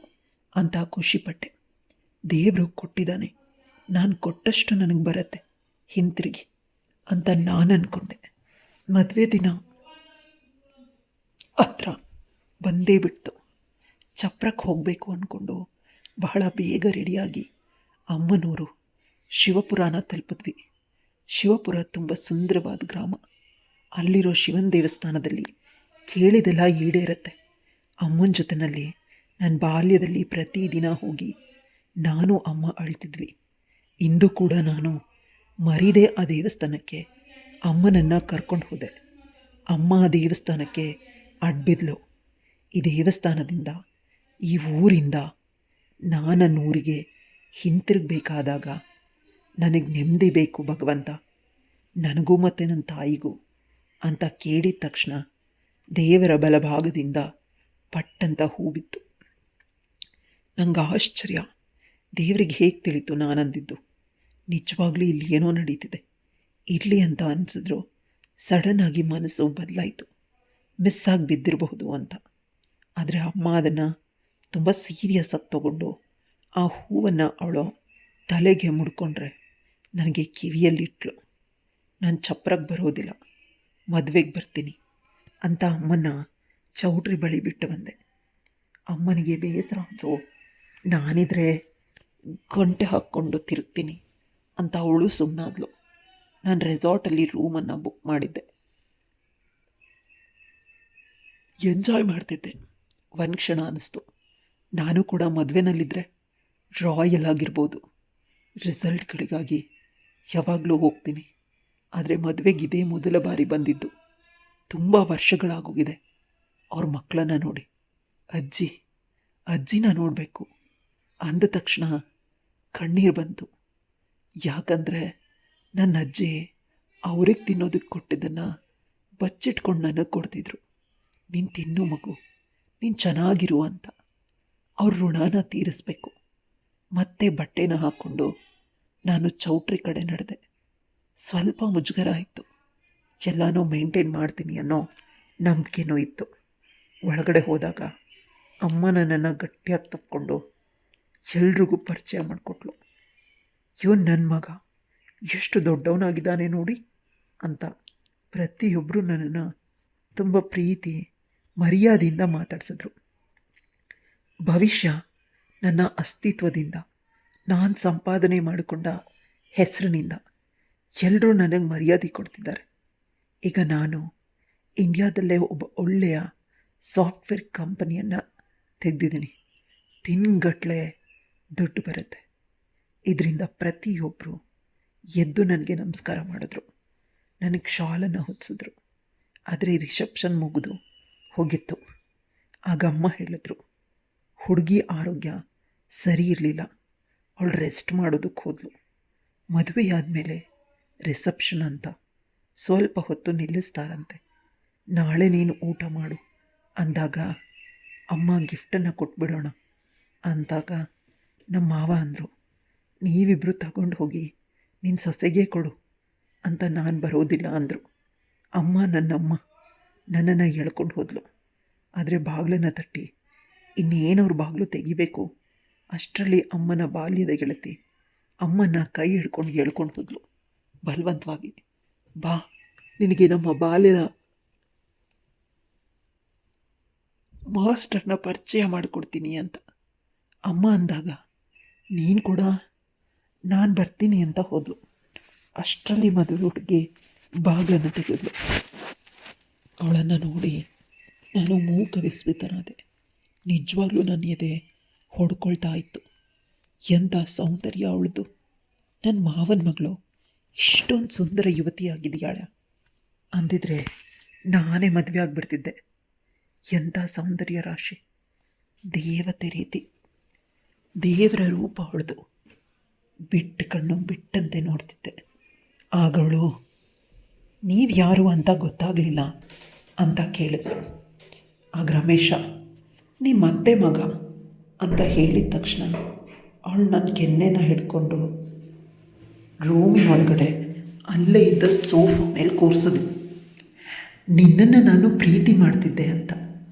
ಅಂತ ಖುಷಿಪಟ್ಟೆ. ದೇವರು ಕೊಟ್ಟಿದ್ದಾನೆ, ನಾನು ಕೊಟ್ಟಷ್ಟು ನನಗೆ ಬರುತ್ತೆ ಹಿಂತಿರುಗಿ ಅಂತ ನಾನು ಅಂದ್ಕೊಂಡೆ. ಮದುವೆ ದಿನ ಹತ್ರ ಬಂದೇ ಬಿಡ್ತು. ಚಪ್ರಕ್ಕೆ ಹೋಗಬೇಕು ಅಂದ್ಕೊಂಡು ಬಹಳ ಬೇಗ ರೆಡಿಯಾಗಿ ಅಮ್ಮನೂರು ಶಿವಪುರಾನ ತಲುಪಿದ್ವಿ. ಶಿವಪುರ ತುಂಬ ಸುಂದರವಾದ ಗ್ರಾಮ. ಅಲ್ಲಿರೋ ಶಿವನ ದೇವಸ್ಥಾನದಲ್ಲಿ ಕೇಳಿದೆಲ್ಲ ಈಡೇರುತ್ತೆ. ಅಮ್ಮನ ಜೊತೆಯಲ್ಲಿ ನನ್ನ ಬಾಲ್ಯದಲ್ಲಿ ಪ್ರತಿದಿನ ಹೋಗಿ ನಾನು ಅಮ್ಮ ಅಳ್ತಿದ್ವಿ. ಇಂದು ಕೂಡ ನಾನು ಮರೀದೆ ಆ ದೇವಸ್ಥಾನಕ್ಕೆ ಅಮ್ಮನನ್ನು ಕರ್ಕೊಂಡು ಹೋದೆ. ಅಮ್ಮ ಆ ದೇವಸ್ಥಾನಕ್ಕೆ ಅಡ್ಬಿದ್ಲು. ಈ ದೇವಸ್ಥಾನದಿಂದ, ಈ ಊರಿಂದ ನನ್ನ ಊರಿಗೆ ಹಿಂತಿರುಗಬೇಕಾದಾಗ ನನಗೆ ನೆಮ್ಮದಿ ಬೇಕು ಭಗವಂತ, ನನಗೂ ಮತ್ತು ನನ್ನ ತಾಯಿಗೂ ಅಂತ ಕೇಳಿದ ತಕ್ಷಣ ದೇವರ ಬಲಭಾಗದಿಂದ ಪಟ್ಟಂತ ಹೂ ಬಿತ್ತು. ನಂಗೆ ಆಶ್ಚರ್ಯ, ದೇವರಿಗೆ ಹೇಗೆ ತಿಳಿತು ನಾನಂದಿದ್ದು. ನಿಜವಾಗ್ಲೂ ಇಲ್ಲಿ ಏನೋ ನಡೀತಿದೆ, ಇರಲಿ ಅಂತ ಅನಿಸಿದ್ರು ಸಡನ್ನಾಗಿ ಮನಸ್ಸು ಬದಲಾಯಿತು. ಮಿಸ್ ಆಗಿ ಬಿದ್ದಿರಬಹುದು ಅಂತ. ಆದರೆ ಅಮ್ಮ ಅದನ್ನು ತುಂಬ ಸೀರಿಯಸ್ ಆಗಿ ತಗೊಂಡು ಆ ಹೂವನ್ನು ಅವಳು ತಲೆಗೆ ಮುಡ್ಕೊಂಡ್ರೆ ನನಗೆ ಕಿವಿಯಲ್ಲಿಟ್ಲು. ನಾನು ಚಪ್ರಕ್ಕೆ ಬರೋದಿಲ್ಲ, ಮದುವೆಗೆ ಬರ್ತೀನಿ ಅಂತ ಅಮ್ಮನ ಚೌಟ್ರಿ ಬಳಿ ಬಿಟ್ಟು ಬಂದೆ. ಅಮ್ಮನಿಗೆ ಬೇಸರ ಅಂದರು. ನಾನಿದ್ರೆ ಗಂಟೆ ಹಾಕ್ಕೊಂಡು ತಿರುಗ್ತೀನಿ ಅಂತ ಅವಳು ಸುಮ್ಮನಾದ್ಲು. ನಾನು ರೆಸಾರ್ಟಲ್ಲಿ ರೂಮನ್ನು ಬುಕ್ ಮಾಡಿದ್ದೆ, ಎಂಜಾಯ್ ಮಾಡ್ತಿದ್ದೆ. ಒಂದು ಕ್ಷಣ ಅನ್ನಿಸ್ತು, ನಾನು ಕೂಡ ಮದುವೆನಲ್ಲಿದ್ದರೆ ರಾಯಲ್ ಆಗಿರ್ಬೋದು. ರಿಸಲ್ಟ್ಗಳಿಗಾಗಿ ಯಾವಾಗಲೂ ಹೋಗ್ತೀನಿ, ಆದರೆ ಮದುವೆಗೆ ಇದೇ ಮೊದಲ ಬಾರಿ ಬಂದಿದ್ದು. ತುಂಬ ವರ್ಷಗಳಾಗೋಗಿದೆ. ಅವ್ರ ಮಕ್ಕಳನ್ನ ನೋಡಿ ಅಜ್ಜಿನ ನೋಡಬೇಕು ಅಂದ ತಕ್ಷಣ ಕಣ್ಣೀರು ಬಂತು. ಯಾಕಂದರೆ ನನ್ನ ಅಜ್ಜಿ ಅವ್ರಿಗೆ ತಿನ್ನೋದಕ್ಕೆ ಕೊಟ್ಟಿದ್ದನ್ನು ಬಚ್ಚಿಟ್ಕೊಂಡು ನನಗೆ ಕೊಡ್ತಿದ್ರು. ನೀನು ತಿನ್ನು ಮಗು, ನೀನು ಚೆನ್ನಾಗಿರು ಅಂತ. ಅವ್ರ ಋಣನ ತೀರಿಸ್ಬೇಕು. ಮತ್ತೆ ಬಟ್ಟೆನ ಹಾಕ್ಕೊಂಡು ನಾನು ಚೌಟ್ರಿ ಕಡೆ ನಡೆದೆ. ಸ್ವಲ್ಪ ಮುಜುಗರ ಆಯಿತು. ಎಲ್ಲನೂ ಮೇಂಟೈನ್ ಮಾಡ್ತೀನಿ ಅನ್ನೋ ನಂಬಿಕೆನೂ ಇತ್ತು. ಒಳಗಡೆ ಹೋದಾಗ ಅಮ್ಮ ನನ್ನನ್ನು ಗಟ್ಟಿಯಾಗಿ ತಪ್ಪಿಕೊಂಡು ಎಲ್ರಿಗೂ ಪರಿಚಯ ಮಾಡಿಕೊಟ್ಲು. ಇವನು ನನ್ನ ಮಗ, ಎಷ್ಟು ದೊಡ್ಡವನಾಗಿದ್ದಾನೆ ನೋಡಿ ಅಂತ ಪ್ರತಿಯೊಬ್ಬರು ನನ್ನನ್ನು ತುಂಬ ಪ್ರೀತಿ ಮರ್ಯಾದೆಯಿಂದ ಮಾತಾಡಿಸಿದ್ರು. ಭವಿಷ್ಯ ನನ್ನ ಅಸ್ತಿತ್ವದಿಂದ, ನಾನು ಸಂಪಾದನೆ ಮಾಡಿಕೊಂಡ ಹೆಸರಿನಿಂದ ಎಲ್ಲರೂ ನನಗೆ ಮರ್ಯಾದೆ ಕೊಡ್ತಿದ್ದಾರೆ. ಈಗ ನಾನು ಇಂಡಿಯಾದಲ್ಲೇ ಒಬ್ಬ ಒಳ್ಳೆಯ ಸಾಫ್ಟ್ವೇರ್ ಕಂಪನಿಯನ್ನು ತೆಗೆದಿದ್ದೀನಿ. ತಿಂಗಟ್ಟಲೆ ದುಡ್ಡು ಬರುತ್ತೆ. ಇದರಿಂದ ಪ್ರತಿಯೊಬ್ಬರು ಎದ್ದು ನನಗೆ ನಮಸ್ಕಾರ ಮಾಡಿದ್ರು, ನನಗೆ ಶಾಲನ್ನು ಹೊದಿಸಿದ್ರು. ಆದರೆ ರಿಸೆಪ್ಷನ್ ಮುಗಿದು ಹೋಗಿತ್ತು. ಆಗ ಅಮ್ಮ ಹೇಳಿದ್ರು, ಹುಡುಗಿ ಆರೋಗ್ಯ ಸರಿ ಇರಲಿಲ್ಲ, ಅವಳು ರೆಸ್ಟ್ ಮಾಡೋದಕ್ಕೆ ಹೋದ್ಲು. ಮದುವೆ ಆದಮೇಲೆ ರಿಸೆಪ್ಷನ್ ಅಂತ ಸ್ವಲ್ಪ ಹೊತ್ತು ನಿಲ್ಲಿಸ್ತಾರಂತೆ. ನಾಳೆ ನೀನು ಊಟ ಮಾಡು ಅಂದಾಗ ಅಮ್ಮ ಗಿಫ್ಟನ್ನು ಕೊಟ್ಬಿಡೋಣ ಅಂದಾಗ ನಮ್ಮ ಮಾವ ಅಂದರು, ನೀವಿಬ್ಬರು ತಗೊಂಡು ಹೋಗಿ ನಿನ್ನ ಸೊಸೆಗೆ ಕೊಡು ಅಂತ. ನಾನು ಬರೋದಿಲ್ಲ ಅಂದರು. ನನ್ನಮ್ಮ ನನ್ನನ್ನು ಎಳ್ಕೊಂಡು ಹೋದ್ಲು. ಆದರೆ ಬಾಗಿಲನ್ನು ತಟ್ಟಿ ಇನ್ನೇನವ್ರು ಬಾಗಿಲು ತೆಗಿಬೇಕು ಅಷ್ಟರಲ್ಲಿ ಅಮ್ಮನ ಬಾಲ್ಯದ ಗೆಳತಿ ಅಮ್ಮನ ಕೈ ಹಿಡ್ಕೊಂಡು ಎಳ್ಕೊಂಡು ಹೋದ್ಲು ಬಲವಂತವಾಗಿ. ಬಾ, ನಿನಗೆ ನಮ್ಮ ಬಾಲ್ಯದ ಮಾಸ್ಟರ್ನ ಪರಿಚಯ ಮಾಡಿಕೊಡ್ತೀನಿ ಅಂತ. ಅಮ್ಮ ಅಂದಾಗ ನೀನು ಕೂಡ ನಾನು ಬರ್ತೀನಿ ಅಂತ ಹೋದ್ಲು. ಅಷ್ಟರಲ್ಲಿ ಮದುವೆ ಹುಡುಗಿ ಬಾಗಿಲನ್ನು ತೆಗೆದ್ಲು. ಅವಳನ್ನು ನೋಡಿ ನಾನು ಮೂಕ ವಿಸ್ಮಿತನಾದೆ. ನಿಜವಾಗ್ಲೂ ನನ್ನ ಎದೆ ಹೊಡ್ಕೊಳ್ತಾ ಇತ್ತು. ಎಂಥ ಸೌಂದರ್ಯ ಅವಳದು. ನನ್ನ ಮಾವನ ಮಗಳು ಇಷ್ಟೊಂದು ಸುಂದರ ಯುವತಿಯಾಗಿದೆಯಾಳ ಅಂದಿದ್ರೆ ನಾನೇ ಮದುವೆ ಆಗಿಬಿಡ್ತಿದ್ದೆ. ಎಂಥ ಸೌಂದರ್ಯ ರಾಶಿ, ದೇವತೆ ರೀತಿ, ದೇವರ ರೂಪ ಅವಳದು. ಬಿಟ್ಟು ಕಣ್ಣು ಬಿಟ್ಟಂತೆ ನೋಡ್ತಿದ್ದೆ. ಆಗಳು ನೀವು ಯಾರು ಅಂತ ಗೊತ್ತಾಗಲಿಲ್ಲ ಅಂತ ಕೇಳಿದ್ರು. ಆಗ ರಮೇಶ ನಿಮ್ಮ ಅತ್ತೆ ಮಗ ಅಂತ ಹೇಳಿದ ತಕ್ಷಣ ಅವಳು ನನ್ನ ಕೆನ್ನೆನ ಹಿಡ್ಕೊಂಡು ರೂಮಿನೊಳಗಡೆ ಅಲ್ಲೇ ಇದ್ದ ಸೋಫಾ ಮೇಲೆ ಕೂರಿಸಿದ್ಲು. ನಿನ್ನನ್ನು ನಾನು ಪ್ರೀತಿ ಮಾಡ್ತಿದ್ದೆ ಅಂತ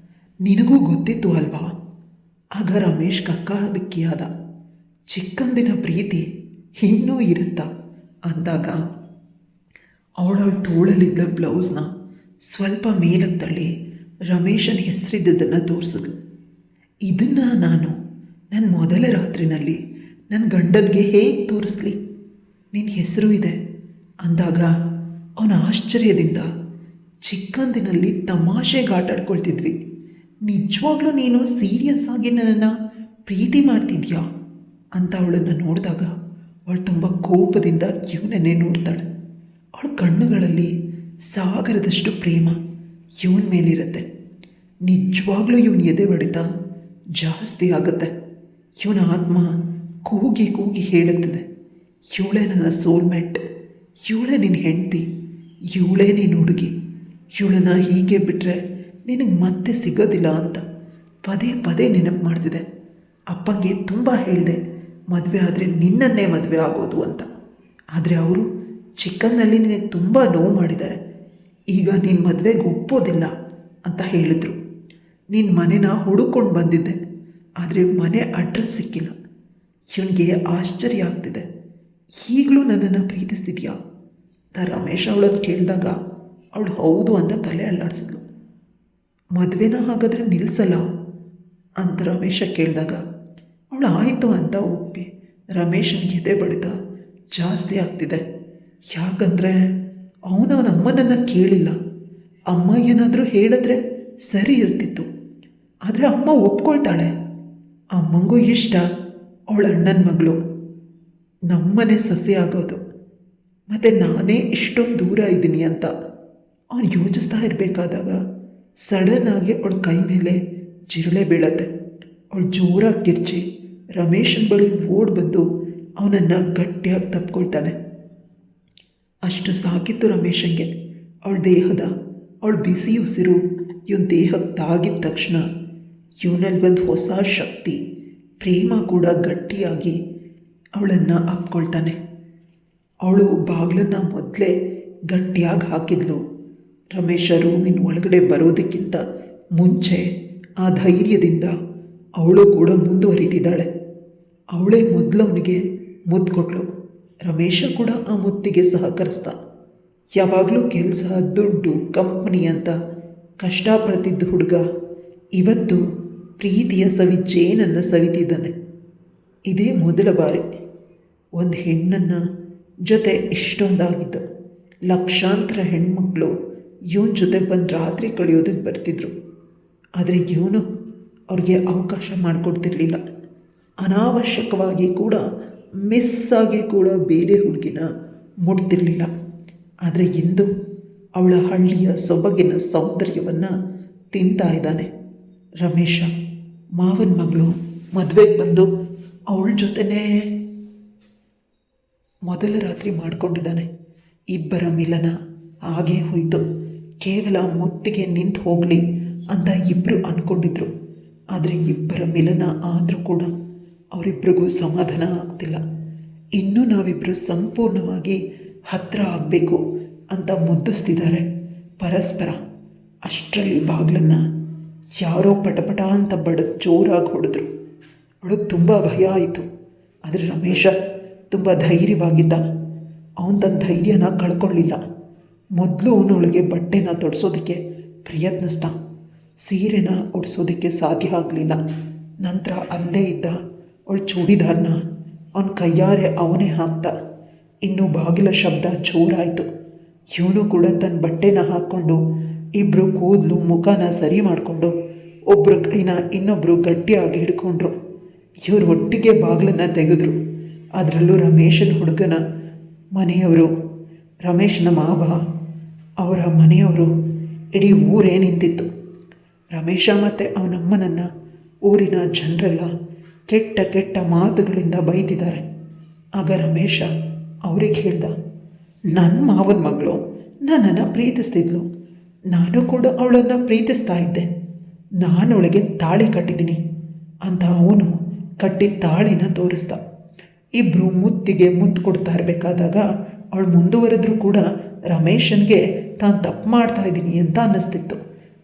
ನಿನಗೂ ಗೊತ್ತಿತ್ತು ಅಲ್ವಾ? ಆಗ ರಮೇಶ್ ಕಕ್ಕಾಬಿಕ್ಕಿಯಾದ. ಚಿಕ್ಕಂದಿನ ಪ್ರೀತಿ ಇನ್ನೂ ಇರುತ್ತಾ ಅಂದಾಗ ಅವಳ ತೋಳಲಿದ್ದ ಬ್ಲೌಸ್ನ ಸ್ವಲ್ಪ ಮೇಲಕ್ಕೆ ತಳ್ಳಿ ರಮೇಶನ ಹೆಸರಿದ್ದನ್ನು ತೋರಿಸಿದ್ಲು. ಇದನ್ನು ನಾನು ನನ್ನ ಮೊದಲ ರಾತ್ರಿನಲ್ಲಿ ನನ್ನ ಗಂಡನಿಗೆ ಹೇಗೆ ತೋರಿಸ್ಲಿ? ನಿನ್ನ ಹೆಸರು ಇದೆ ಅಂದಾಗ ಅವನ ಆಶ್ಚರ್ಯದಿಂದ, ಚಿಕ್ಕಂದಿನಲ್ಲಿ ತಮಾಷೆಗೆ ಆಟಾಡ್ಕೊಳ್ತಿದ್ವಿ, ನಿಜವಾಗ್ಲೂ ನೀನು ಸೀರಿಯಸ್ ಆಗಿ ನನ್ನನ್ನು ಪ್ರೀತಿ ಮಾಡ್ತಿದ್ಯಾ ಅಂತ ಅವಳನ್ನು ನೋಡಿದಾಗ ಅವಳು ತುಂಬ ಕೋಪದಿಂದ ಇವನನ್ನೇ ನೋಡ್ತಾಳೆ. ಅವಳ ಕಣ್ಣುಗಳಲ್ಲಿ ಸಾಗರದಷ್ಟು ಪ್ರೇಮ ಇವನ ಮೇಲಿರುತ್ತೆ. ನಿಜವಾಗ್ಲೂ ಇವನ ಎದೆ ಬಡಿತ ಜಾಸ್ತಿ ಆಗುತ್ತೆ. ಇವನ ಆತ್ಮ ಕೂಗಿ ಕೂಗಿ ಹೇಳುತ್ತದೆ, ಇವಳೇ ನನ್ನ ಸೋಲ್ಮೇಟ್, ಇವಳೇ ನಿನ್ನ ಹೆಂಡತಿ, ಇವಳೇ ನೀನು ಹುಡುಗಿ, ಇವಳನ್ನು ಹೀಗೆ ಬಿಟ್ಟರೆ ನಿನಗೆ ಮತ್ತೆ ಸಿಗೋದಿಲ್ಲ ಅಂತ ಪದೇ ಪದೇ ನೆನಪು ಮಾಡ್ತಿದೆ. ಅಪ್ಪಂಗೆ ತುಂಬ ಹೇಳಿದೆ ಮದುವೆ ಆದರೆ ನಿನ್ನನ್ನೇ ಮದುವೆ ಆಗೋದು ಅಂತ. ಆದರೆ ಅವರು ಚಿಕ್ಕನ್ನಲ್ಲಿ ನಿನಗೆ ತುಂಬ ನೋವು ಮಾಡಿದ್ದಾರೆ. ಈಗ ನಿನ್ನ ಮದುವೆಗೆ ಒಪ್ಪೋದಿಲ್ಲ ಅಂತ ಹೇಳಿದರು. ನಿನ್ನ ಮನೆನ ಹುಡುಕೊಂಡು ಬಂದಿದ್ದೆ, ಆದರೆ ಮನೆ ಅಡ್ರೆಸ್ ಸಿಕ್ಕಿಲ್ಲ. ಇವನಿಗೆ ಆಶ್ಚರ್ಯ ಆಗ್ತಿದೆ, ಈಗಲೂ ನನ್ನನ್ನು ಪ್ರೀತಿಸ್ತಿದ್ಯಾ ಅಂತ ರಮೇಶ್ ಅವಳನ್ನು ಕೇಳಿದಾಗ ಅವಳು ಹೌದು ಅಂತ ತಲೆ ಅಲ್ಲಾಡಿಸಿದ್ಲು. ಮದುವೆನ ಹಾಗಾದರೆ ನಿಲ್ಲಿಸಲ್ಲ ಅಂತ ರಮೇಶ ಕೇಳಿದಾಗ ಅವಳು ಆಯಿತು ಅಂತ ಒಪ್ಪಿ ರಮೇಶನಿಗೆ ಎದೆ ಬಡಿತ ಜಾಸ್ತಿ ಆಗ್ತಿದೆ. ಯಾಕಂದರೆ ಅವನ ಅಮ್ಮನನ್ನು ಕೇಳಿಲ್ಲ. ಅಮ್ಮ ಏನಾದರೂ ಹೇಳಿದ್ರೆ ಸರಿ ಇರ್ತಿತ್ತು, ಆದರೆ ಅಮ್ಮ ಒಪ್ಕೊಳ್ತಾಳೆ. ಅಮ್ಮಂಗೂ ಇಷ್ಟ ಅವಳ ಅಣ್ಣನ ಮಗಳು ನಮ್ಮನೆ ಸೊಸೆ ಆಗೋದು, ಮತ್ತು ನಾನೇ ಇಷ್ಟೊಂದು ದೂರ ಇದ್ದೀನಿ ಅಂತ ಅವನು ಯೋಚಿಸ್ತಾ ಇರಬೇಕಾದಾಗ ಸಡನ್ನಾಗಿ ಅವಳ ಕೈ ಮೇಲೆ ಜಿರಳೆ ಬೀಳತ್ತೆ. ಅವಳು ಜೋರಾಗಿ ಕಿರ್ಚಿ ರಮೇಶನ ಬಳಿ ಓಡಿ ಬಂದು ಅವನನ್ನು ಗಟ್ಟಿಯಾಗಿ ತಪ್ಕೊಳ್ತಾಳೆ. ಅಷ್ಟು ಸಾಕಿತ್ತು ರಮೇಶಂಗೆ. ಅವಳ ಬಿಸಿ ಉಸಿರು ಇವನ ದೇಹಕ್ಕೆ ತಾಗಿದ ತಕ್ಷಣ ಇವನಲ್ಲಿ ಒಂದು ಹೊಸ ಶಕ್ತಿ, ಪ್ರೇಮ ಕೂಡ ಗಟ್ಟಿಯಾಗಿ ಅವಳನ್ನು ಅಪ್ಕೊಳ್ತಾನೆ. ಅವಳು ಬಾಗಿಲನ್ನು ಮೊದಲೇ ಗಟ್ಟಿಯಾಗಿ ಹಾಕಿದ್ಲು. ರಮೇಶ ರೂಮಿನ ಒಳಗಡೆ ಬರೋದಕ್ಕಿಂತ ಮುಂಚೆ ಆ ಧೈರ್ಯದಿಂದ ಅವಳು ಕೂಡ ಮುಂದುವರಿತಿದ್ದಾಳೆ. ಅವಳೇ ಮೊದಲು ಅವನಿಗೆ ಮುದ್ದು ಕೊಟ್ಲು. ರಮೇಶ ಕೂಡ ಆ ಮುತ್ತಿಗೆ ಸಹಕರಿಸ್ದ. ಯಾವಾಗಲೂ ಕೆಲಸ, ದುಡ್ಡು, ಕಂಪ್ನಿ ಅಂತ ಕಷ್ಟಪಡ್ತಿದ್ದ ಹುಡುಗ ಇವತ್ತು ಪ್ರೀತಿಯ ಜೇನನ್ನು ಸವಿತಿದ್ದಾನೆ. ಇದೇ ಮೊದಲ ಬಾರಿ ಒಂದು ಹೆಣ್ಣನ್ನು ಜೊತೆ ಇಷ್ಟೊಂದಾಗಿದ್ದು. ಲಕ್ಷಾಂತರ ಹೆಣ್ಮಕ್ಳು ಇವನ ಜೊತೆ ಬಂದು ರಾತ್ರಿ ಕಳೆಯೋದಕ್ಕೆ ಬರ್ತಿದ್ರು, ಆದರೆ ಇವನು ಅವ್ರಿಗೆ ಅವಕಾಶ ಮಾಡಿಕೊಡ್ತಿರ್ಲಿಲ್ಲ. ಅನಾವಶ್ಯಕವಾಗಿ ಕೂಡ ಮಿಸ್ಸಾಗಿ ಕೂಡ ಬೇರೆ ಹುಡುಗಿನ ಮುಟ್ತಿರ್ಲಿಲ್ಲ. ಆದರೆ ಇಂದು ಅವಳ ಹಳ್ಳಿಯ ಸೊಬಗಿನ ಸೌಂದರ್ಯವನ್ನು ತಿಂತಾ ಇದ್ದಾನೆ. ರಮೇಶ ಮಾವನ ಮಗಳು ಮದುವೆಗೆ ಬಂದು ಅವಳ ಜೊತೆನೇ ಮೊದಲ ರಾತ್ರಿ ಮಾಡಿಕೊಂಡಿದ್ದಾನೆ. ಇಬ್ಬರ ಮಿಲನ ಹಾಗೇ ಹೋಯಿತು. ಕೇವಲ ಮುತ್ತಿಗೆ ನಿಂತು ಹೋಗಲಿ ಅಂತ ಇಬ್ಬರು ಅಂದ್ಕೊಂಡಿದ್ರು. ಆದರೆ ಇಬ್ಬರ ಮಿಲನ ಆದರೂ ಕೂಡ ಅವರಿಬ್ಬರಿಗೂ ಸಮಾಧಾನ ಆಗ್ತಿಲ್ಲ. ಇನ್ನೂ ನಾವಿಬ್ಬರು ಸಂಪೂರ್ಣವಾಗಿ ಹತ್ತಿರ ಆಗಬೇಕು ಅಂತ ಮುದ್ದಿಸ್ತಿದ್ದಾರೆ ಪರಸ್ಪರ. ಅಷ್ಟರಲ್ಲಿ ಬಾಗಿಲನ್ನು ಯಾರೋ ಪಟಪಟ ಅಂತ ಬಡದು ಜೋರಾಗಿ ಹೊಡೆದ್ರು. ಅವಳಿಗೆ ತುಂಬ ಭಯ ಆಯಿತು. ಆದರೆ ರಮೇಶ ತುಂಬ ಧೈರ್ಯವಾಗಿದ್ದ. ಅವನು ತನ್ನ ಧೈರ್ಯನ ಕಳ್ಕೊಳ್ಳಿಲ್ಲ. ಮೊದಲು ಅವನೊಳಗೆ ಬಟ್ಟೆನ ತೊಡಿಸೋದಕ್ಕೆ ಪ್ರಯತ್ನಿಸ್ದ. ಸೀರೆನ ಉಡಿಸೋದಕ್ಕೆ ಸಾಧ್ಯ ಆಗಲಿಲ್ಲ. ನಂತರ ಅಲ್ಲೇ ಇದ್ದ ಅವಳ ಚೂಡಿದಾರನ ಅವನ ಕೈಯಾರೆ ಅವನೇ ಹಾಕ್ತ. ಇನ್ನು ಬಾಗಿಲ ಶಬ್ದ ಜೋರಾಯಿತು. ಇವನು ಕೂಡ ತನ್ನ ಬಟ್ಟೆನ ಹಾಕ್ಕೊಂಡು ಇಬ್ಬರು ಕೂದಲು ಮುಖನ ಸರಿ ಮಾಡಿಕೊಂಡು ಒಬ್ಬರು ಕೈನ ಇನ್ನೊಬ್ಬರು ಗಟ್ಟಿಯಾಗಿ ಹಿಡ್ಕೊಂಡ್ರು. ಇವರು ಒಟ್ಟಿಗೆ ಬಾಗಿಲನ್ನು ತೆಗೆದ್ರು. ಅದರಲ್ಲೂ ರಮೇಶನ ಹುಡುಗನ ಮನೆಯವರು, ರಮೇಶನ ಮಾವ, ಅವರ ಮನೆಯವರು, ಇಡೀ ಊರೇ ನಿಂತಿತ್ತು. ರಮೇಶ ಮತ್ತು ಅವನಮ್ಮನನ್ನು ಊರಿನ ಜನರೆಲ್ಲ ಕೆಟ್ಟ ಕೆಟ್ಟ ಮಾತುಗಳಿಂದ ಬೈದಿದ್ದಾರೆ. ಆಗ ರಮೇಶ ಅವ್ರಿಗೆ ಹೇಳ್ದ, ನನ್ನ ಮಾವನ ಮಗಳು ನನ್ನನ್ನು ಪ್ರೀತಿಸ್ತಿದ್ಲು, ನಾನು ಕೂಡ ಅವಳನ್ನು ಪ್ರೀತಿಸ್ತಾ ಇದ್ದೆ, ನಾನು ಅವಳಿಗೆ ತಾಳಿ ಕಟ್ಟಿದ್ದೀನಿ ಅಂತ ಅವನು ಕಟ್ಟಿದ ತಾಳಿನ ತೋರಿಸ್ದ. ಇಬ್ಬರು ಮುತ್ತಿಗೆ ಮುತ್ತು ಕೊಡ್ತಾ ಇರಬೇಕಾದಾಗ ಅವಳು ಮುಂದುವರೆದ್ರೂ ಕೂಡ ರಮೇಶನಿಗೆ ತಾನು ತಪ್ಪು ಮಾಡ್ತಾ ಇದ್ದೀನಿ ಅಂತ ಅನ್ನಿಸ್ತಿತ್ತು.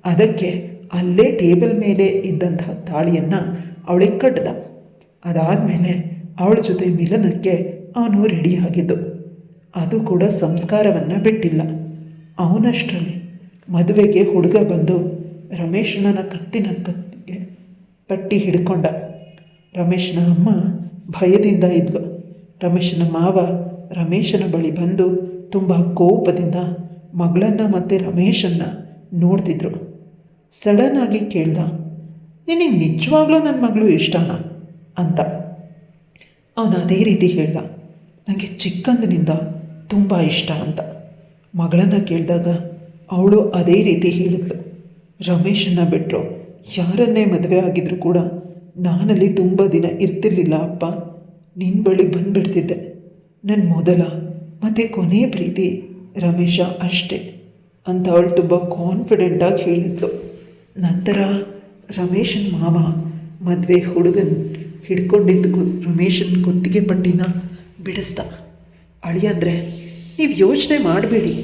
ಅದಕ್ಕೆ ಅಲ್ಲೇ ಟೇಬಲ್ ಮೇಲೆ ಇದ್ದಂತಹ ತಾಳಿಯನ್ನು ಅವಳಿಗೆ ಕಟ್ಟಿದ. ಅದಾದಮೇಲೆ ಅವಳ ಜೊತೆ ಮಿಲನಕ್ಕೆ ಅವನು ರೆಡಿಯಾಗಿದ್ದು. ಅದು ಕೂಡ ಸಂಸ್ಕಾರವನ್ನು ಬಿಟ್ಟಿಲ್ಲ. ಅವನಷ್ಟರಲ್ಲಿ ಮದುವೆಗೆ ಹುಡುಗ ಬಂದು ರಮೇಶನ ಕತ್ತಿಗೆ ಪಟ್ಟಿ ಹಿಡ್ಕೊಂಡ. ರಮೇಶನ ಅಮ್ಮ ಭಯದಿಂದ ಇದ್ಲು. ರಮೇಶನ ಮಾವ ರಮೇಶನ ಬಳಿ ಬಂದು ತುಂಬ ಕೋಪದಿಂದ ಮಗಳನ್ನು ಮತ್ತು ರಮೇಶನ್ನು ನೋಡ್ತಿದ್ರು. ಸಡನ್ನಾಗಿ ಕೇಳ್ದ, ನಿನಗೆ ನಿಜವಾಗ್ಲೂ ನನ್ನ ಮಗಳು ಇಷ್ಟನಾ ಅಂತ. ಅವನು ಅದೇ ರೀತಿ ಹೇಳ್ದ, ನನಗೆ ಚಿಕ್ಕಂದಿನಿಂದ ತುಂಬ ಇಷ್ಟ ಅಂತ. ಮಗಳನ್ನು ಕೇಳಿದಾಗ ಅವಳು ಅದೇ ರೀತಿ ಹೇಳಿದ್ಲು, ರಮೇಶನ್ನು ಬಿಟ್ಟರು ಯಾರನ್ನೇ ಮದುವೆ ಆಗಿದ್ರು ಕೂಡ ನಾನಲ್ಲಿ ತುಂಬ ದಿನ ಇರ್ತಿರ್ಲಿಲ್ಲ ಅಪ್ಪ, ನಿನ್ನ ಬಳಿ ಬಂದುಬಿಡ್ತಿದ್ದೆ. ನನ್ನ ಮೊದಲ ಮತ್ತು ಕೊನೆಯ ಪ್ರೀತಿ ರಮೇಶ ಅಷ್ಟೇ ಅಂತ ಅವಳು ತುಂಬ ಕಾನ್ಫಿಡೆಂಟಾಗಿ ಹೇಳಿದ್ಲು. ನಂತರ ರಮೇಶನ ಮಾವ ಮದುವೆ ಹುಡುಗನ ಹಿಡ್ಕೊಂಡಿದ್ದು ರಮೇಶನ ಕುತ್ತಿಗೆ ಪಟ್ಟಿನ ಬಿಡಿಸ್ದ. ಅಳಿಯಂದರೆ ನೀವು ಯೋಚನೆ ಮಾಡಬೇಡಿ,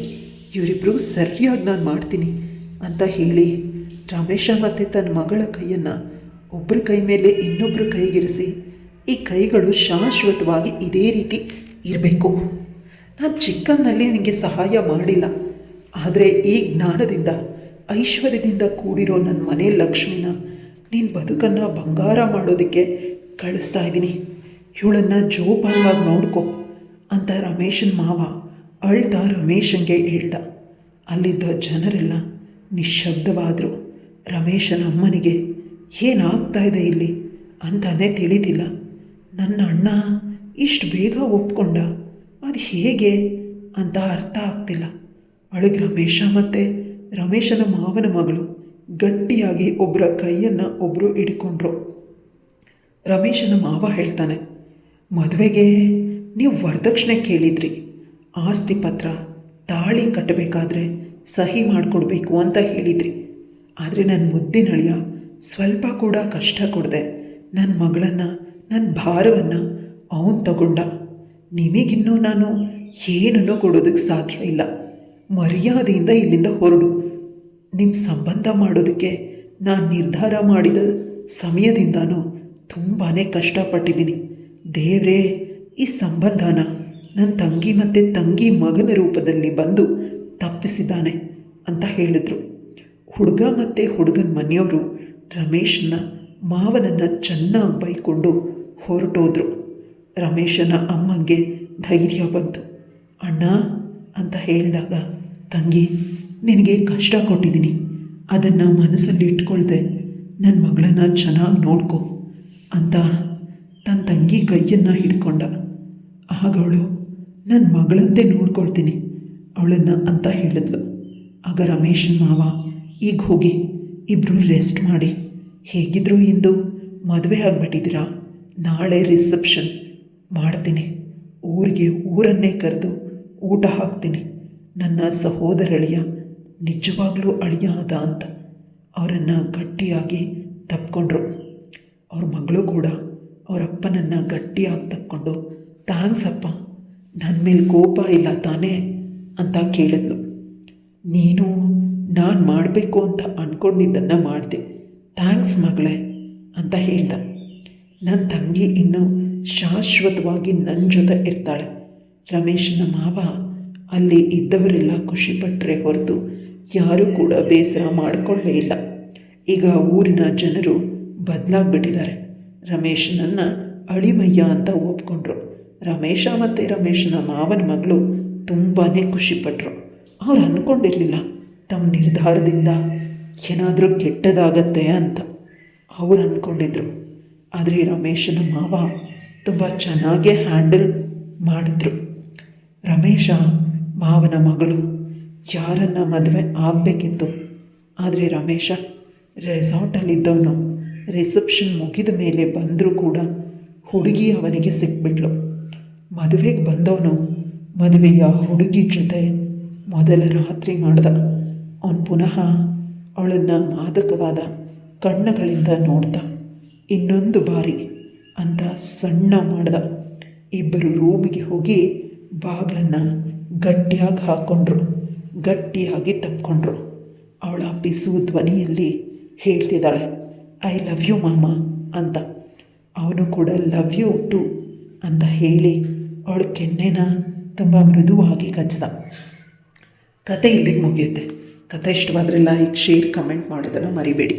ಇವರಿಬ್ಬರು ಸರಿಯಾಗಿ ನಾನು ಮಾಡ್ತೀನಿ ಅಂತ ಹೇಳಿ ರಮೇಶ ಮತ್ತು ತನ್ನ ಮಗಳ ಕೈಯನ್ನು ಒಬ್ಬರ ಕೈ ಮೇಲೆ ಇನ್ನೊಬ್ಬರ ಕೈಗಿರಿಸಿ, ಈ ಕೈಗಳು ಶಾಶ್ವತವಾಗಿ ಇದೇ ರೀತಿ ಇರಬೇಕು. ನಾನು ಚಿಕ್ಕಂದಲ್ಲಿ ನಿನಗೆ ಸಹಾಯ ಮಾಡಿಲ್ಲ, ಆದರೆ ಈ ಜ್ಞಾನದಿಂದ ಐಶ್ವರ್ಯದಿಂದ ಕೂಡಿರೋ ನನ್ನ ಮನೆ ಲಕ್ಷ್ಮಿನ ನೀನು ಬದುಕನ್ನು ಬಂಗಾರ ಮಾಡೋದಕ್ಕೆ ಕಳಿಸ್ತಾ ಇದ್ದೀನಿ, ಇವಳನ್ನು ಜೋಪಾನವಾಗಿ ನೋಡ್ಕೊ ಅಂತ ರಮೇಶನ ಮಾವ ಅಳ್ತಾ ರಮೇಶನಿಗೆ ಹೇಳ್ದ. ಅಲ್ಲಿದ್ದ ಜನರೆಲ್ಲ ನಿಶ್ಶಬ್ದವಾದರು. ರಮೇಶನ ಅಮ್ಮನಿಗೆ ಏನಾಗ್ತಾ ಇದೆ ಇಲ್ಲಿ ಅಂತಾನೆ ತಿಳಿದಿಲ್ಲ. ನನ್ನ ಅಣ್ಣ ಇಷ್ಟು ಬೇಗ ಒಪ್ಕೊಂಡ, ಅದು ಹೇಗೆ ಅಂತ ಅರ್ಥ ಆಗ್ತಿಲ್ಲ. ಒಳಗೆ ರಮೇಶ ಮತ್ತು ರಮೇಶನ ಮಾವನ ಮಗಳು ಗಟ್ಟಿಯಾಗಿ ಒಬ್ಬರ ಕೈಯನ್ನು ಒಬ್ಬರು ಹಿಡ್ಕೊಂಡ್ರು. ರಮೇಶನ ಮಾವ ಹೇಳ್ತಾನೆ, ಮದುವೆಗೆ ನೀವು ವರದಕ್ಷಿಣೆ ಕೇಳಿದ್ರಿ, ಆಸ್ತಿ ಪತ್ರ ತಾಳಿ ಕಟ್ಟಬೇಕಾದ್ರೆ ಸಹಿ ಮಾಡಿಕೊಡ್ಬೇಕು ಅಂತ ಹೇಳಿದ್ರಿ. ಆದರೆ ನನ್ನ ಮುದ್ದಿನಳಿಯ ಸ್ವಲ್ಪ ಕೂಡ ಕಷ್ಟ ಕೊಡದೆ ನನ್ನ ಮಗಳನ್ನು, ನನ್ನ ಭಾರವನ್ನು ಅವನು ತಗೊಂಡ. ನಿಮಗಿನ್ನೂ ನಾನು ಏನನ್ನೂ ಕೊಡೋದಕ್ಕೆ ಸಾಧ್ಯ ಇಲ್ಲ. ಮರ್ಯಾದೆಯಿಂದ ಇಲ್ಲಿಂದ ಹೊರಡು. ನಿಮ್ಮ ಸಂಬಂಧ ಮಾಡೋದಕ್ಕೆ ನಾನು ನಿರ್ಧಾರ ಮಾಡಿದ ಸಮಯದಿಂದನೂ ತುಂಬಾ ಕಷ್ಟಪಟ್ಟಿದ್ದೀನಿ. ದೇವರೇ ಈ ಸಂಬಂಧನ ನನ್ನ ತಂಗಿ ಮತ್ತು ತಂಗಿ ಮಗನ ರೂಪದಲ್ಲಿ ಬಂದು ತಪ್ಪಿಸಿದ್ದಾನೆ ಅಂತ ಹೇಳಿದ್ರು. ಹುಡುಗ ಮತ್ತು ಹುಡುಗನ ಮನೆಯವರು ರಮೇಶನ ಮಾವನನ್ನು ಚೆನ್ನಾಗಿ ಬೈಕೊಂಡು ಹೊರಟೋದ್ರು. ರಮೇಶನ ಅಮ್ಮಂಗೆ ಧೈರ್ಯ ಬಂತು. ಅಣ್ಣ ಅಂತ ಹೇಳಿದಾಗ, ತಂಗಿ ನಿನಗೆ ಕಷ್ಟ ಕೊಟ್ಟಿದ್ದೀನಿ, ಅದನ್ನು ಮನಸ್ಸಲ್ಲಿ ಇಟ್ಕೊಳ್ದೆ ನನ್ನ ಮಗಳನ್ನು ಚೆನ್ನಾಗಿ ನೋಡ್ಕೊ ಅಂತ ತನ್ನ ತಂಗಿ ಕೈಯನ್ನು ಹಿಡ್ಕೊಂಡ. ಆಗ ನನ್ನ ಮಗಳಂತೆ ನೋಡ್ಕೊಳ್ತೀನಿ ಅವಳನ್ನು ಅಂತ ಹೇಳಿದ್ಲು. ಆಗ ರಮೇಶನ ಮಾವ, ಈಗ ಹೋಗಿ ಇಬ್ಬರು ರೆಸ್ಟ್ ಮಾಡಿ, ಹೇಗಿದ್ದರೂ ಇಂದು ಮದುವೆ ಆಗಿಬಿಟ್ಟಿದ್ದೀರಾ, ನಾಳೆ ರಿಸೆಪ್ಷನ್ ಮಾಡ್ತೀನಿ, ಊರನ್ನೇ ಕರೆದು ಊಟ ಹಾಕ್ತೀನಿ, ನನ್ನ ಸಹೋದರಳಿಯ ನಿಜವಾಗ್ಲೂ ಅಳಿಯ ಆದ ಅಂತ ಅವರನ್ನು ಗಟ್ಟಿಯಾಗಿ ತಪ್ಕೊಂಡ್ರು. ಅವ್ರ ಮಗಳು ಕೂಡ ಅವರಪ್ಪನನ್ನು ಗಟ್ಟಿಯಾಗಿ ತಪ್ಕೊಂಡು, ಥ್ಯಾಂಕ್ಸ್ ಅಪ್ಪ, ನನ್ನ ಮೇಲೆ ಕೋಪ ಇಲ್ಲ ತಾನೇ ಅಂತ ಕೇಳಿದ್ಲು. ನೀನು ನಾನು ಮಾಡಬೇಕು ಅಂತ ಅಂದ್ಕೊಂಡಿದ್ದನ್ನು ಮಾಡಿದೆ, ಥ್ಯಾಂಕ್ಸ್ ಮಗಳೇ ಅಂತ ಹೇಳ್ದ. ನನ್ನ ತಂಗಿ ಇನ್ನೂ ಶಾಶ್ವತವಾಗಿ ನನ್ನ ಜೊತೆ ಇರ್ತಾಳೆ. ರಮೇಶನ ಮಾವ ಅಲ್ಲಿ ಇದ್ದವರೆಲ್ಲ ಖುಷಿಪಟ್ಟರೆ ಹೊರತು ಯಾರೂ ಕೂಡ ಬೇಸರ ಮಾಡಿಕೊಳ್ಳೇ ಇಲ್ಲ. ಈಗ ಊರಿನ ಜನರು ಬದಲಾಗ್ಬಿಟ್ಟಿದ್ದಾರೆ. ರಮೇಶನನ್ನು ಅಳಿಮಯ್ಯ ಅಂತ ಒಪ್ಕೊಂಡ್ರು. ರಮೇಶ ಮತ್ತು ರಮೇಶನ ಮಾವನ ಮಗಳು ತುಂಬಾ ಖುಷಿಪಟ್ಟರು. ಅವ್ರು ಅಂದ್ಕೊಂಡಿರಲಿಲ್ಲ ತಮ್ಮ ನಿರ್ಧಾರದಿಂದ ಏನಾದರೂ ಕೆಟ್ಟದಾಗತ್ತೆ ಅಂತ ಅವ್ರು ಅಂದ್ಕೊಂಡಿದ್ರು. ಆದರೆ ರಮೇಶನ ಮಾವ ತುಂಬ ಚೆನ್ನಾಗೇ ಹ್ಯಾಂಡಲ್ ಮಾಡಿದ್ರು. ರಮೇಶ ಮಾವನ ಮಗಳು ಯಾರನ್ನ ಮದುವೆ ಆಗಬೇಕಿತ್ತು, ಆದರೆ ರಮೇಶ ರೆಸಾರ್ಟಲ್ಲಿದ್ದವನು ರಿಸೆಪ್ಷನ್ ಮುಗಿದ ಮೇಲೆ ಬಂದರೂ ಕೂಡ ಹುಡುಗಿ ಅವನಿಗೆ ಸಿಕ್ಬಿಟ್ಲು. ಮದುವೆಗೆ ಬಂದವನು ಮದುವೆಯ ಹುಡುಗಿ ಜೊತೆ ಮೊದಲ ರಾತ್ರಿ ಮಾಡ್ದ. ಅವನು ಪುನಃ ಅವಳನ್ನು ಮಾದಕವಾದ ಕಣ್ಣುಗಳಿಂದ ನೋಡ್ದ. ಇನ್ನೊಂದು ಬಾರಿ ಅಂತ ಸಣ್ಣ ಮಾಡ್ದ. ಇಬ್ಬರು ರೂಮಿಗೆ ಹೋಗಿ ಬಾಗಿಲನ್ನು ಗಟ್ಟಿಯಾಗಿ ಹಾಕ್ಕೊಂಡ್ರು. ಗಟ್ಟಿಯಾಗಿ ತಪ್ಕೊಂಡ್ರು. ಅವಳ ಬಿಸು ಧ್ವನಿಯಲ್ಲಿ ಹೇಳ್ತಿದ್ದಾಳೆ, ಐ ಲವ್ ಯು ಮಾಮ ಅಂತ. ಅವನು ಕೂಡ ಲವ್ ಯು ಟು ಅಂತ ಹೇಳಿ ಅವಳ ಕೆನ್ನೆನ ತುಂಬ ಮೃದುವಾಗಿ ಕಚ್ಚಿದ. ಕತೆ ಇಲ್ಲಿಗೆ ಮುಗಿಯುತ್ತೆ. ಕತೆ ಇಷ್ಟವಾದರೆ ಲೈಕ್, ಶೇರ್, ಕಮೆಂಟ್ ಮಾಡೋದನ್ನು ಮರಿಬೇಡಿ.